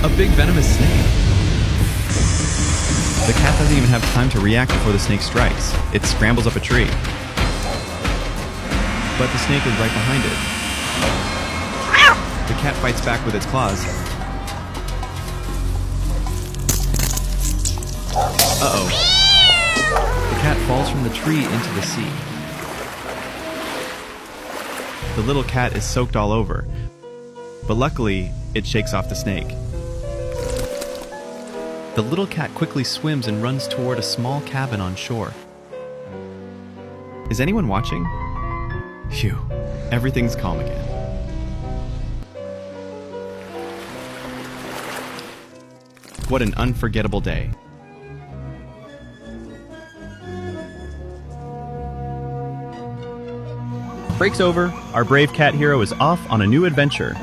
A big venomous snake. The cat doesn't even have time to react before the snake strikes. It scrambles up a tree. But the snake is right behind it. The cat fights back with its claws. Uh-oh. The cat falls from the tree into the sea. The little cat is soaked all over, but luckily, it shakes off the snake. The little cat quickly swims and runs toward a small cabin on shore. Is anyone watching? Phew, everything's calm again. What an unforgettable day. Break's over. Our brave cat hero is off on a new adventure.